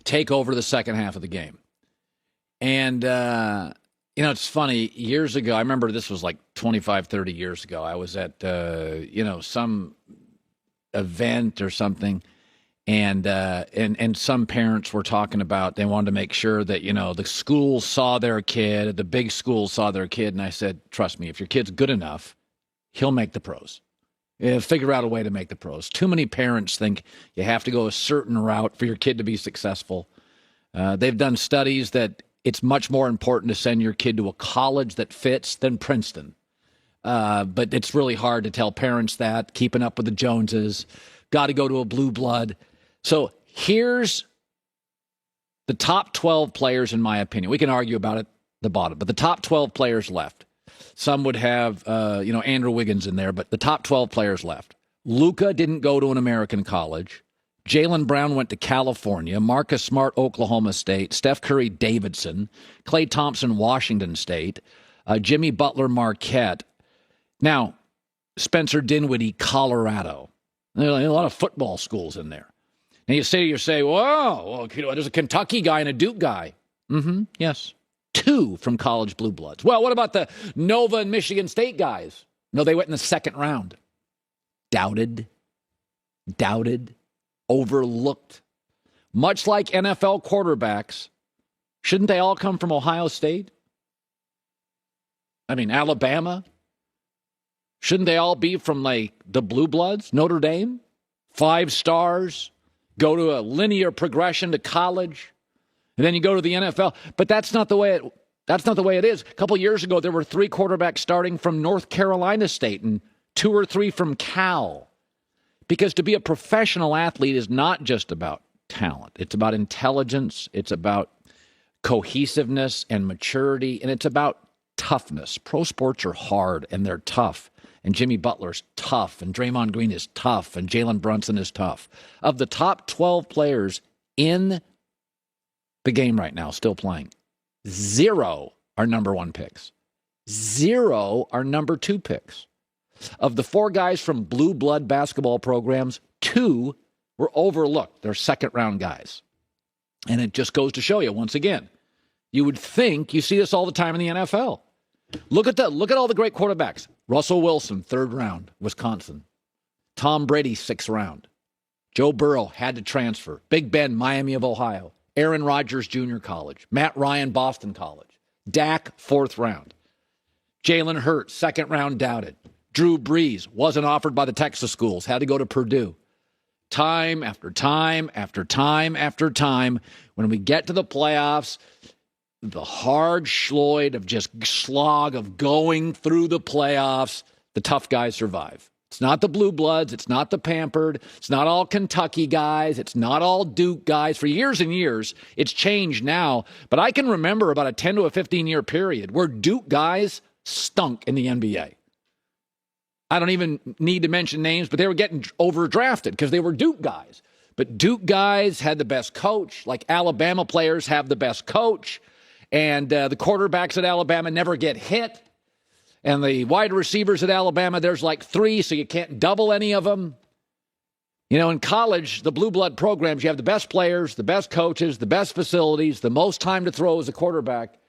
take over the second half of the game. And, it's funny. Years ago, I remember this was like 25, 30 years ago. I was at, some event or something. And some parents were talking about they wanted to make sure that, the school saw their kid, the big school saw their kid. And I said, trust me, if your kid's good enough, he'll make the pros. Figure out a way to make the pros. Too many parents think you have to go a certain route for your kid to be successful. They've done studies that it's much more important to send your kid to a college that fits than Princeton. But it's really hard to tell parents that, keeping up with the Joneses, got to go to a blue blood. So here's the top 12 players, in my opinion. We can argue about it, the bottom, but the top 12 players left. Some would have, Andrew Wiggins in there, but the top 12 players left. Luka didn't go to an American college. Jaylen Brown went to California. Marcus Smart, Oklahoma State. Steph Curry, Davidson. Klay Thompson, Washington State. Jimmy Butler, Marquette. Now, Spencer Dinwiddie, Colorado. There are a lot of football schools in there. And you say, whoa, there's a Kentucky guy and a Duke guy. Mm-hmm, yes. 2 from college blue bloods. Well, what about the Nova and Michigan State guys? No, they went in the second round. Doubted, overlooked. Much like NFL quarterbacks, shouldn't they all come from Ohio State? I mean, Alabama? Shouldn't they all be from, the blue bloods? Notre Dame? 5 stars? Go to a linear progression to college? And then you go to the NFL. But that's not the way it is. A couple years ago, there were 3 quarterbacks starting from North Carolina State and 2 or 3 from Cal. Because to be a professional athlete is not just about talent. It's about intelligence. It's about cohesiveness and maturity. And it's about toughness. Pro sports are hard and they're tough. And Jimmy Butler's tough. And Draymond Green is tough. And Jalen Brunson is tough. Of the top 12 players in the game right now, still playing, 0 are number 1 picks. 0 are number 2 picks. Of the 4 guys from blue blood basketball programs, 2 were overlooked. They're second-round guys. And it just goes to show you, once again, you would think you see this all the time in the NFL. Look at all the great quarterbacks. Russell Wilson, 3rd round, Wisconsin. Tom Brady, 6th round. Joe Burrow had to transfer. Big Ben, Miami of Ohio. Aaron Rodgers, Junior College. Matt Ryan, Boston College. Dak, 4th round. Jalen Hurts, 2nd round, doubted. Drew Brees wasn't offered by the Texas schools, had to go to Purdue. Time after time after time after time, when we get to the playoffs, the hard slog of going through the playoffs, the tough guys survive. It's not the blue bloods. It's not the pampered. It's not all Kentucky guys. It's not all Duke guys. For years and years, it's changed now. But I can remember about a 10 to a 15-year period where Duke guys stunk in the NBA. I don't even need to mention names, but they were getting overdrafted because they were Duke guys. But Duke guys had the best coach, like Alabama players have the best coach. And the quarterbacks at Alabama never get hit. And the wide receivers at Alabama, there's 3, so you can't double any of them. In college, the blue blood programs, you have the best players, the best coaches, the best facilities, the most time to throw as a quarterback.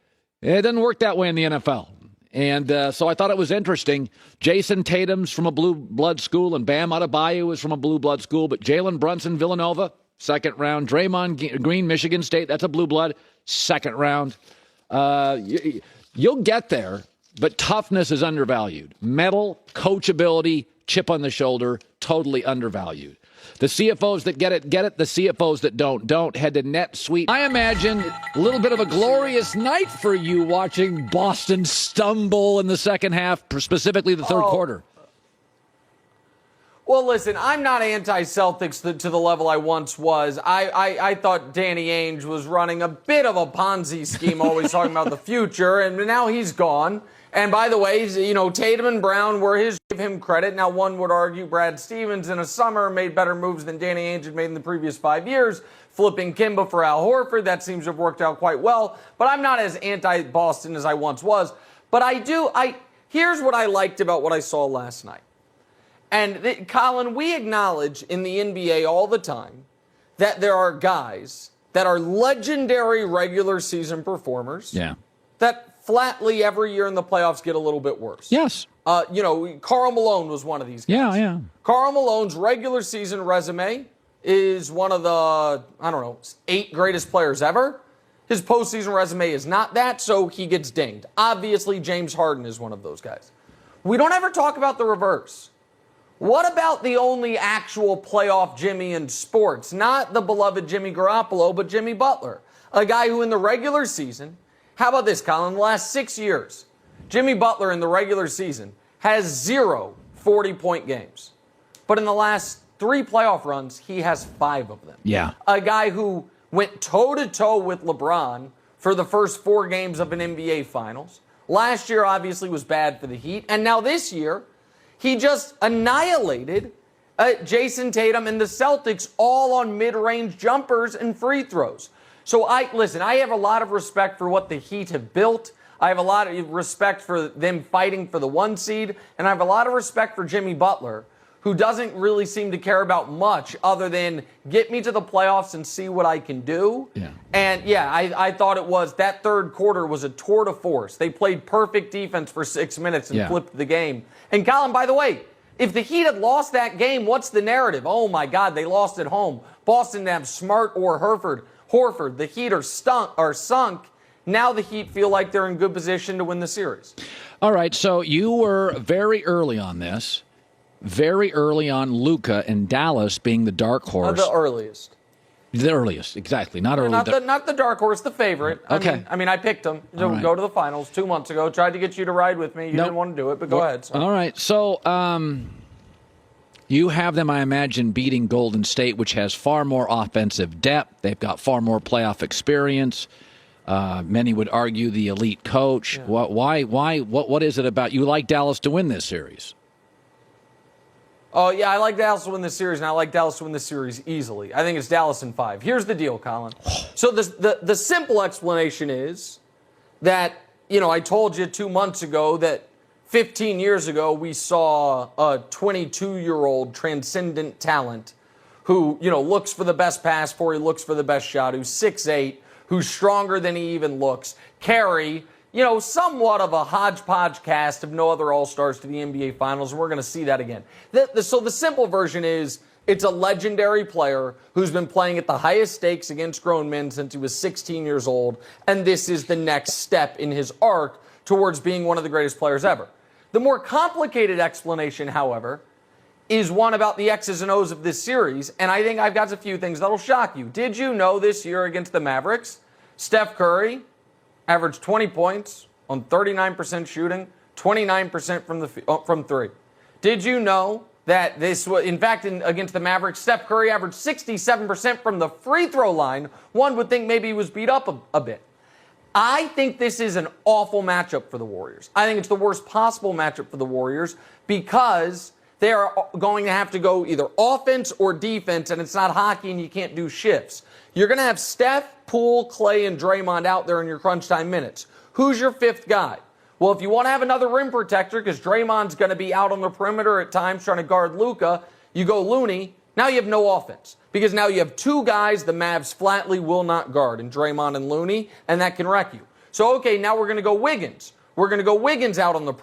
It doesn't work that way in the NFL. And so I thought it was interesting. Jason Tatum's from a blue blood school, and Bam Adebayo is from a blue blood school. But Jalen Brunson, Villanova, 2nd round. Draymond Green, Michigan State, that's a blue blood, 2nd round. You'll get there, but toughness is undervalued. Mettle, coachability, chip on the shoulder, totally undervalued. The CFOs that get it. The CFOs that don't. Head to NetSuite. I imagine a little bit of a glorious night for you watching Boston stumble in the second half, specifically the third quarter. Well, listen, I'm not anti-Celtics to the level I once was. I thought Danny Ainge was running a bit of a Ponzi scheme, always talking about the future, and now he's gone. And by the way, Tatum and Brown were his, give him credit. Now, one would argue Brad Stevens in a summer made better moves than Danny Ainge had made in the previous 5 years, flipping Kimba for Al Horford. That seems to have worked out quite well. But I'm not as anti-Boston as I once was. But here's what I liked about what I saw last night. And Colin, we acknowledge in the NBA all the time that there are guys that are legendary regular season performers. Yeah. That flatly every year in the playoffs get a little bit worse. Yes. Karl Malone was one of these guys. Yeah. Karl Malone's regular season resume is one of the, 8 greatest players ever. His postseason resume is not that, so he gets dinged. Obviously, James Harden is one of those guys. We don't ever talk about the reverse. What about the only actual playoff Jimmy in sports? Not the beloved Jimmy Garoppolo, but Jimmy Butler. A guy who in the regular season, how about this, Colin? In the last 6 years, Jimmy Butler in the regular season has 0 40-point games. But in the last 3 playoff runs, he has 5 of them. Yeah. A guy who went toe-to-toe with LeBron for the first 4 games of an NBA Finals. Last year, obviously, was bad for the Heat. And now this year, he just annihilated Jason Tatum and the Celtics all on mid-range jumpers and free throws. So, I have a lot of respect for what the Heat have built. I have a lot of respect for them fighting for the 1 seed. And I have a lot of respect for Jimmy Butler, who doesn't really seem to care about much other than get me to the playoffs and see what I can do. Yeah. And, I thought that third quarter was a tour de force. They played perfect defense for 6 minutes and flipped the game. And, Colin, by the way, if the Heat had lost that game, what's the narrative? Oh, my God, they lost at home. Boston didn't have Smart or Horford. The Heat are sunk. Now the Heat feel like they're in good position to win the series. All right, so you were very early on this. Very early on Luka and Dallas being the dark horse. The earliest. The earliest, exactly. Not early. Not the dark horse, the favorite. Okay. I picked them to go to the finals 2 months ago. Tried to get you to ride with me. You didn't want to do it, but go ahead. So. All right. So you have them, I imagine, beating Golden State, which has far more offensive depth. They've got far more playoff experience. Many would argue the elite coach. Yeah. What is it about you like Dallas to win this series? Oh, yeah, I like Dallas to win this series, and I like Dallas to win this series easily. I think it's Dallas in 5. Here's the deal, Colin. So the simple explanation is that, I told you 2 months ago that 15 years ago we saw a 22-year-old transcendent talent who, looks for the best pass for, he looks for the best shot, who's 6'8", who's stronger than he even looks, carry somewhat of a hodgepodge cast of no other All-Stars to the NBA Finals, and we're going to see that again. So the simple version is it's a legendary player who's been playing at the highest stakes against grown men since he was 16 years old, and this is the next step in his arc towards being one of the greatest players ever. The more complicated explanation, however, is one about the X's and O's of this series, and I think I've got a few things that'll shock you. Did you know this year against the Mavericks, Steph Curry averaged 20 points on 39% shooting, 29% from 3. Did you know that this was, in fact, against the Mavericks, Steph Curry averaged 67% from the free throw line? One would think maybe he was beat up a bit. I think this is an awful matchup for the Warriors. I think it's the worst possible matchup for the Warriors because they are going to have to go either offense or defense, and it's not hockey and you can't do shifts. You're going to have Steph, Poole, Clay, and Draymond out there in your crunch time minutes. Who's your 5th guy? Well, if you want to have another rim protector, because Draymond's going to be out on the perimeter at times trying to guard Luka, you go Looney. Now you have no offense because now you have 2 guys the Mavs flatly will not guard in Draymond and Looney, and that can wreck you. So, okay, now we're going to go Wiggins. We're going to go Wiggins out on the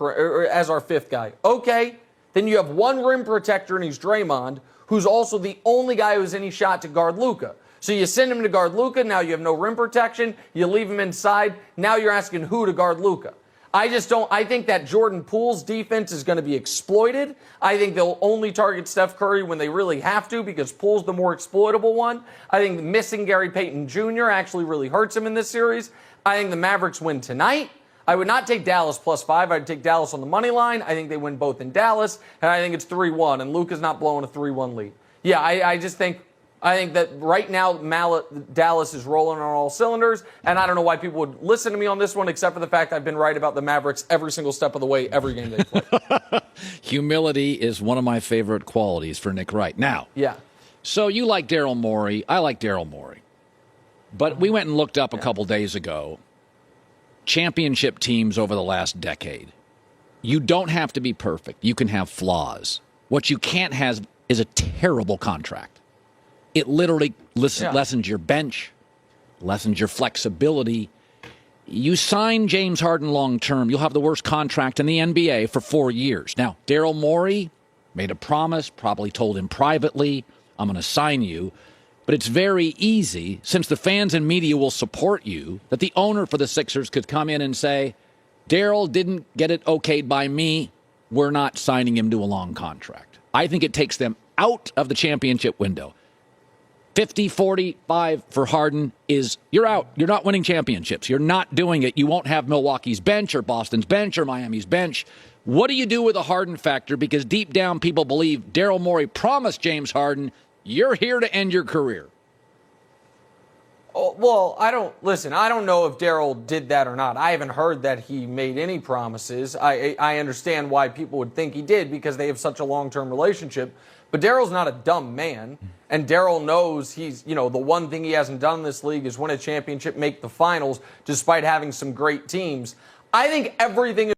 as our 5th guy. Okay, then you have 1 rim protector, and he's Draymond, who's also the only guy who has any shot to guard Luka. So you send him to guard Luka. Now you have no rim protection. You leave him inside. Now you're asking who to guard Luka. I think that Jordan Poole's defense is going to be exploited. I think they'll only target Steph Curry when they really have to because Poole's the more exploitable one. I think missing Gary Payton Jr. actually really hurts him in this series. I think the Mavericks win tonight. I would not take Dallas +5. I'd take Dallas on the money line. I think they win both in Dallas, and I think it's 3-1, and Luka's not blowing a 3-1 lead. Yeah, I think that right now Dallas is rolling on all cylinders, and I don't know why people would listen to me on this one except for the fact I've been right about the Mavericks every single step of the way, every game they play. Humility is one of my favorite qualities for Nick Wright. Now, yeah. So you like Daryl Morey. I like Daryl Morey. But we went and looked up a couple days ago championship teams over the last decade. You don't have to be perfect. You can have flaws. What you can't have is a terrible contract. It literally lessens your bench. lessens your flexibility. You sign James Harden long term, you'll have the worst contract in the NBA for 4 years. Now, Daryl Morey made a promise, probably told him privately, I'm going to sign you. But it's very easy, since the fans and media will support you, that the owner for the Sixers could come in and say, Daryl didn't get it okayed by me. We're not signing him to a long contract. I think it takes them out of the championship window. 50-45 for Harden is you're out. You're not winning championships. You're not doing it. You won't have Milwaukee's bench or Boston's bench or Miami's bench. What do you do with the Harden factor? Because deep down people believe Daryl Morey promised James Harden, you're here to end your career. Oh, well, I don't know if Daryl did that or not. I haven't heard that he made any promises. I understand why people would think he did because they have such a long-term relationship. But Daryl's not a dumb man. And Daryl knows he's, the one thing he hasn't done in this league is win a championship, make the finals, despite having some great teams. I think everything